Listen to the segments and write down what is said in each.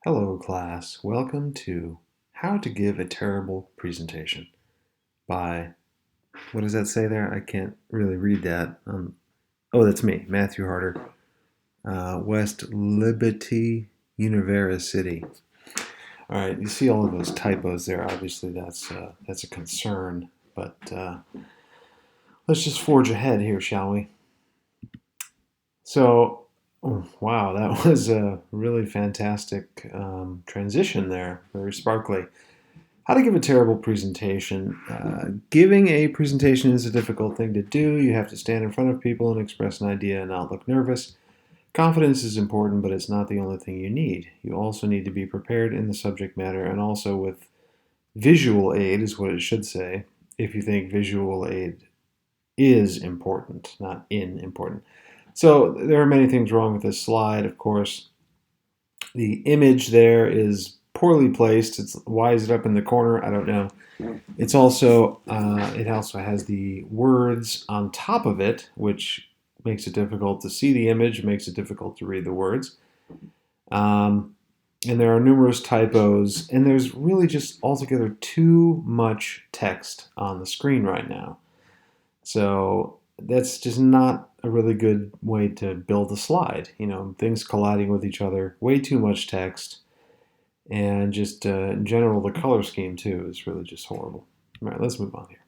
Hello, class. Welcome to How to Give a Terrible Presentation by, what does that say there? I can't really read that. Oh, that's me, Matthew Harder, West Liberty University. All right, you see all of those typos there. Obviously, that's a concern, but let's just forge ahead here, shall we? So, wow, that was a really fantastic transition there, very sparkly. How to give a terrible presentation. Giving a presentation is a difficult thing to do. You have to stand in front of people and express an idea and not look nervous. Confidence is important, but it's not the only thing you need. You also need to be prepared in the subject matter and also with visual aid, is what it should say, if you think visual aid is important, not important. So there are many things wrong with this slide, of course. The image there is poorly placed. Why is it up in the corner? I don't know. It also has the words on top of it, which makes it difficult to see the image, makes it difficult to read the words. And there are numerous typos, and there's really just altogether too much text on the screen right now. So that's just not a really good way to build a slide. Things colliding with each other, way too much text, and just in general, the color scheme too is really just horrible. All right, let's move on here.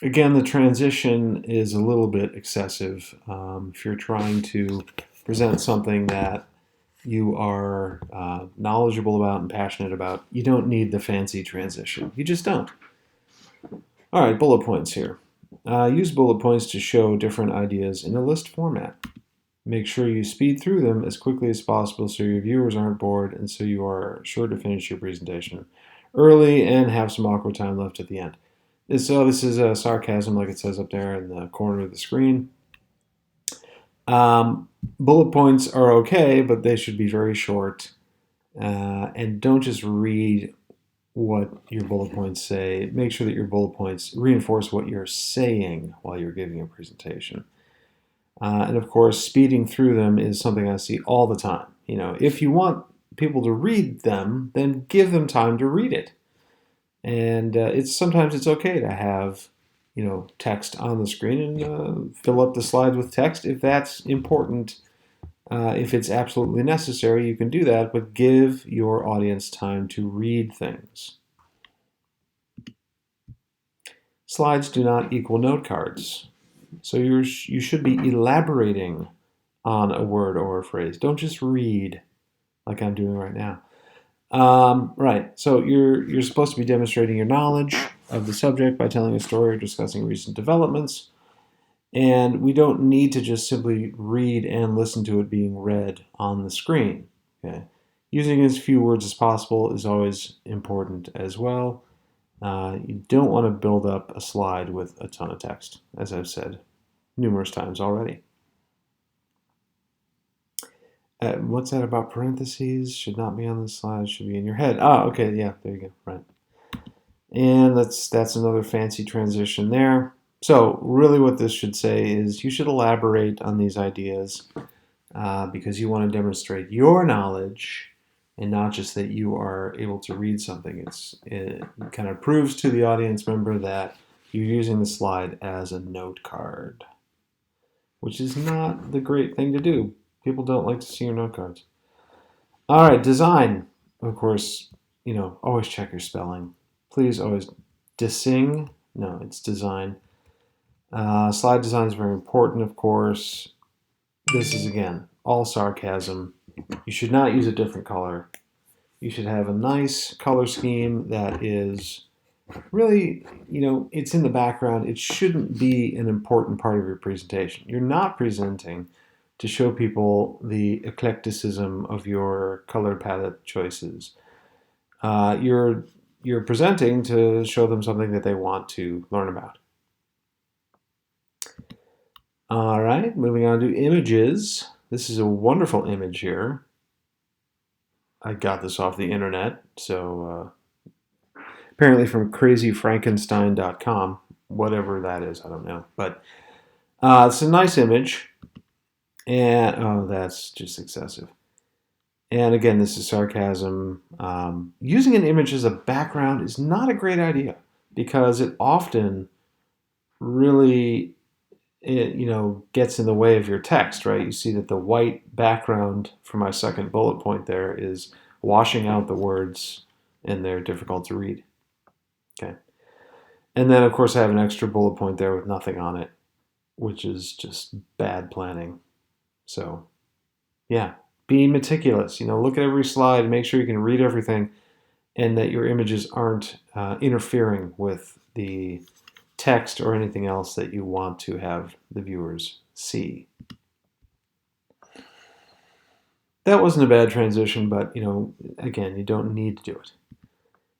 Again, the transition is a little bit excessive. If you're trying to present something that you are knowledgeable about and passionate about, you don't need the fancy transition. You just don't. All right, bullet points here. Use bullet points to show different ideas in a list format. Make sure you speed through them as quickly as possible so your viewers aren't bored and so you are sure to finish your presentation early and have some awkward time left at the end. So this is a sarcasm, like it says up there in the corner of the screen. Bullet points are okay, but they should be very short. And don't just read what your bullet points say. Make sure that your bullet points reinforce what you're saying while you're giving a presentation. And of course, speeding through them is something I see all the time. If you want people to read them, then give them time to read it. And sometimes it's okay to have text on the screen and fill up the slide with text if that's important. If it's absolutely necessary, you can do that, but give your audience time to read things. Slides do not equal note cards. So you should be elaborating on a word or a phrase. Don't just read like I'm doing right now. Right. So you're supposed to be demonstrating your knowledge of the subject by telling a story or discussing recent developments. And we don't need to just simply read and listen to it being read on the screen. Okay? Using as few words as possible is always important as well. You don't want to build up a slide with a ton of text, as I've said numerous times already. What's that about parentheses? Should not be on the slide, should be in your head. Okay, yeah, there you go, right. And that's another fancy transition there. So really what this should say is you should elaborate on these ideas because you want to demonstrate your knowledge and not just that you are able to read something. It kind of proves to the audience member that you're using the slide as a note card, which is not the great thing to do. People don't like to see your note cards. All right, design. Of course, always check your spelling. Please always desing. No, it's design. Slide design is very important, of course. This is, again, all sarcasm. You should not use a different color. You should have a nice color scheme that is really, it's in the background. It shouldn't be an important part of your presentation. You're not presenting to show people the eclecticism of your color palette choices. You're presenting to show them something that they want to learn about. All right, moving on to images. This is a wonderful image here. I got this off the internet, so apparently from crazyfrankenstein.com, whatever that is, I don't know. But it's a nice image, and that's just excessive. And again, this is sarcasm. Using an image as a background is not a great idea because it often really gets in the way of your text, right? You see that the white background for my second bullet point there is washing out the words and they're difficult to read. Okay. And then, of course, I have an extra bullet point there with nothing on it, which is just bad planning. So, yeah, be meticulous. Look at every slide and make sure you can read everything and that your images aren't interfering with the text or anything else that you want to have the viewers see. That wasn't a bad transition, but again, you don't need to do it.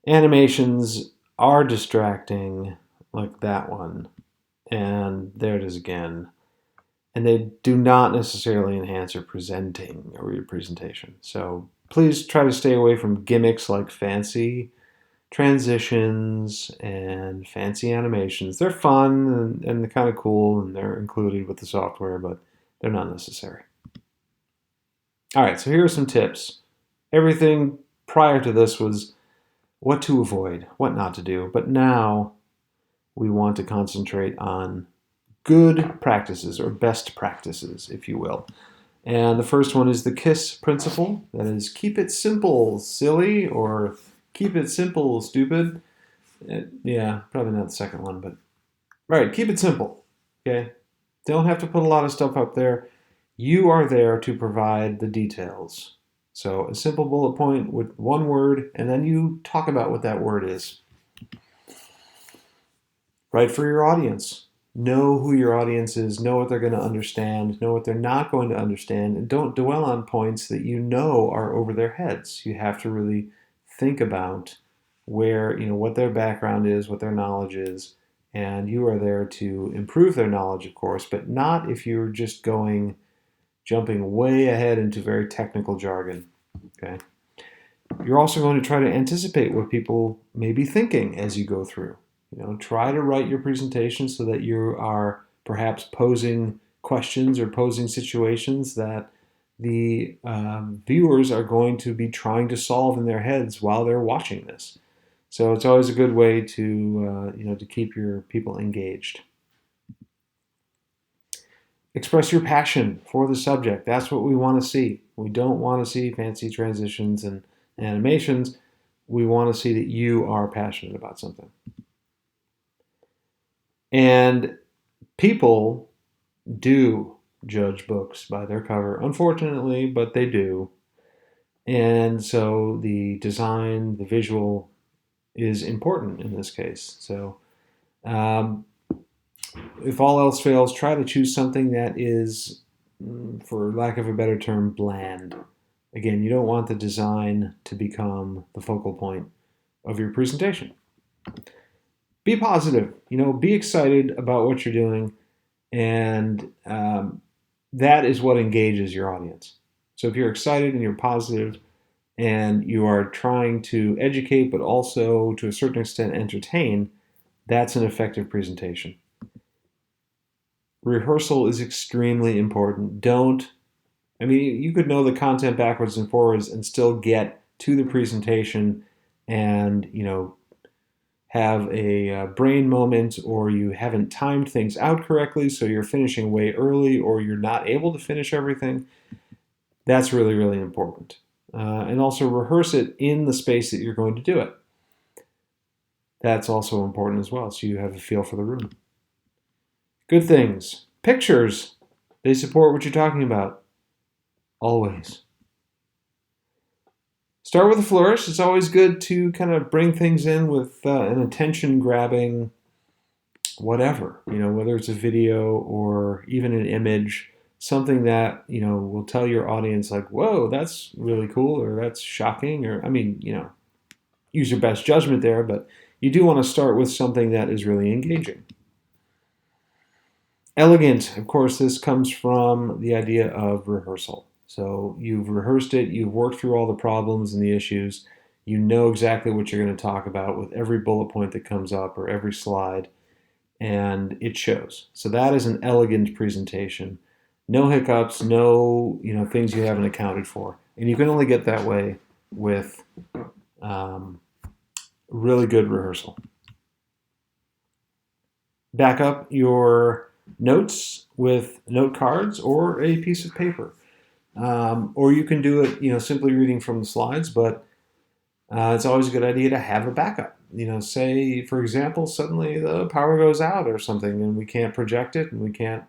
Animations are distracting, like that one, and there it is again. And they do not necessarily enhance your presenting or your presentation. So please try to stay away from gimmicks like fancy transitions and fancy animations. They're fun and they're kind of cool and they're included with the software, but they're not necessary. All right, so here are some tips. Everything prior to this was what to avoid, what not to do, but now we want to concentrate on good practices or best practices, if you will. And the first one is the KISS principle. That is, keep it simple, silly, or keep it simple, stupid. Yeah, probably not the second one, but right, keep it simple. Okay, don't have to put a lot of stuff up there. You are there to provide the details. So a simple bullet point with one word, and then you talk about what that word is. Write for your audience. Know who your audience is, know what they're going to understand, know what they're not going to understand, and don't dwell on points that you know are over their heads. You have to really think about what their background is, what their knowledge is, and you are there to improve their knowledge, of course, but not if you're just jumping way ahead into very technical jargon. Okay. You're also going to try to anticipate what people may be thinking as you go through. Try to write your presentation so that you are perhaps posing questions or posing situations that the viewers are going to be trying to solve in their heads while they're watching this. So it's always a good way to keep your people engaged. Express your passion for the subject. That's what we want to see. We don't want to see fancy transitions and animations. We want to see that you are passionate about something. And people do judge books by their cover, unfortunately, but they do. And so the design, the visual is important in this case. So if all else fails, try to choose something that is, for lack of a better term, bland. Again, you don't want the design to become the focal point of your presentation. Be positive, be excited about what you're doing, and that is what engages your audience. So if you're excited and you're positive and you are trying to educate but also to a certain extent entertain, that's an effective presentation. Rehearsal is extremely important. You could know the content backwards and forwards and still get to the presentation and, have a brain moment, or you haven't timed things out correctly, so you're finishing way early, or you're not able to finish everything. That's really, really important. And also rehearse it in the space that you're going to do it. That's also important as well, so you have a feel for the room. Good things. Pictures. They support what you're talking about. Always. Start with a flourish. It's always good to kind of bring things in with an attention-grabbing whatever, whether it's a video or even an image, something that, will tell your audience like, whoa, that's really cool, or that's shocking, or, use your best judgment there, but you do want to start with something that is really engaging. Elegant, of course, this comes from the idea of rehearsal. So you've rehearsed it, you've worked through all the problems and the issues, you know exactly what you're going to talk about with every bullet point that comes up or every slide, and it shows. So that is an elegant presentation. No hiccups, no things you haven't accounted for, and you can only get that way with um, really good rehearsal. Back up your notes with note cards or a piece of paper, or you can do it simply reading from the slides, but it's always a good idea to have a backup. Say, for example, suddenly the power goes out or something and we can't project it and we can't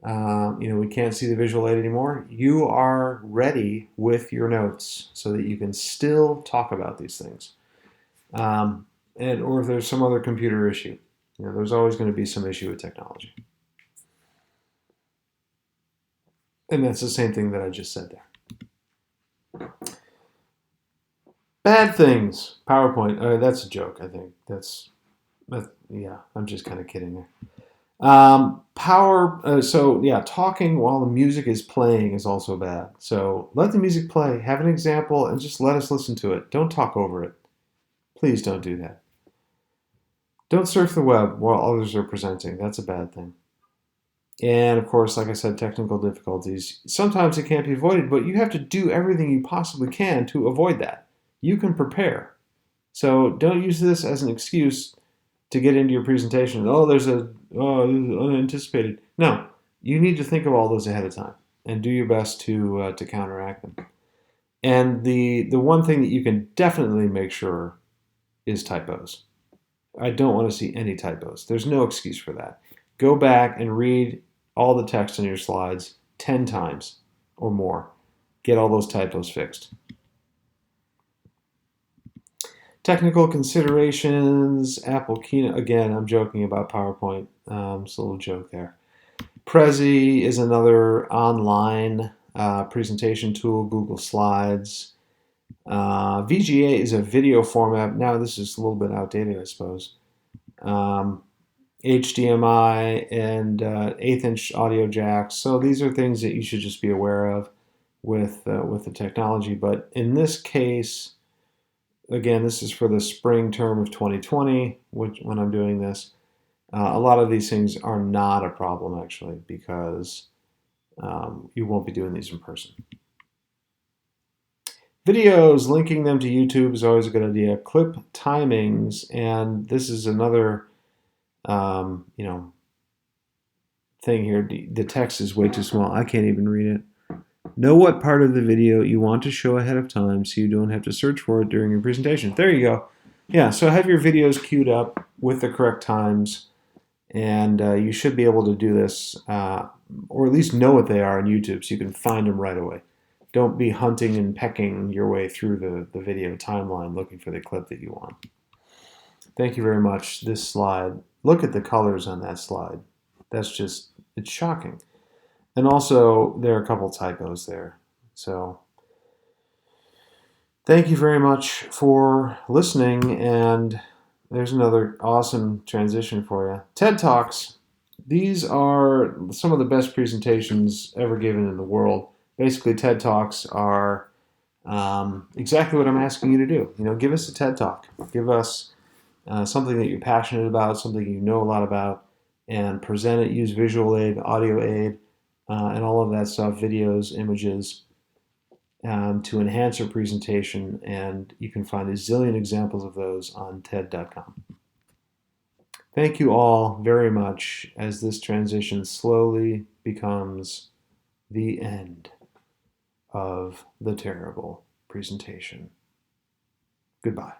see the visual aid anymore. You are ready with your notes so that you can still talk about these things. Or if there's some other computer issue, there's always going to be some issue with technology. And that's the same thing that I just said there. Bad things. PowerPoint. That's a joke, I think. Yeah, I'm just kind of kidding there. Talking while the music is playing is also bad. So let the music play, have an example, and just let us listen to it. Don't talk over it. Please don't do that. Don't surf the web while others are presenting. That's a bad thing. And of course, like I said, technical difficulties. Sometimes it can't be avoided, but you have to do everything you possibly can to avoid that. You can prepare. So don't use this as an excuse to get into your presentation. This is unanticipated. No, you need to think of all those ahead of time and do your best to counteract them. And the one thing that you can definitely make sure is typos. I don't want to see any typos. There's no excuse for that. Go back and read all the text in your slides 10 times or more. Get all those typos fixed. Technical considerations, Apple Keynote. Again, I'm joking about PowerPoint. It's a little joke there. Prezi is another online presentation tool, Google Slides. VGA is a video format. Now this is a little bit outdated, I suppose. HDMI and 1/8-inch audio jacks. So these are things that you should just be aware of with the technology. But in this case, again, this is for the spring term of 2020, when I'm doing this. A lot of these things are not a problem, actually, because you won't be doing these in person. Videos, linking them to YouTube is always a good idea. Clip timings, and this is another, thing here. The text is way too small. I can't even read it. Know what part of the video you want to show ahead of time so you don't have to search for it during your presentation. There you go. Yeah, so have your videos queued up with the correct times, and you should be able to do this, or at least know what they are on YouTube so you can find them right away. Don't be hunting and pecking your way through the video timeline looking for the clip that you want. Thank you very much. This slide, look at the colors on that slide. It's shocking. And also, there are a couple typos there. So, thank you very much for listening. And there's another awesome transition for you. TED Talks. These are some of the best presentations ever given in the world. Basically, TED Talks are exactly what I'm asking you to do. Give us a TED Talk. Give us something that you're passionate about, something you know a lot about, and present it. Use visual aid, audio aid, and all of that stuff, videos, images, to enhance your presentation. And you can find a zillion examples of those on TED.com. Thank you all very much as this transition slowly becomes the end of the terrible presentation. Goodbye.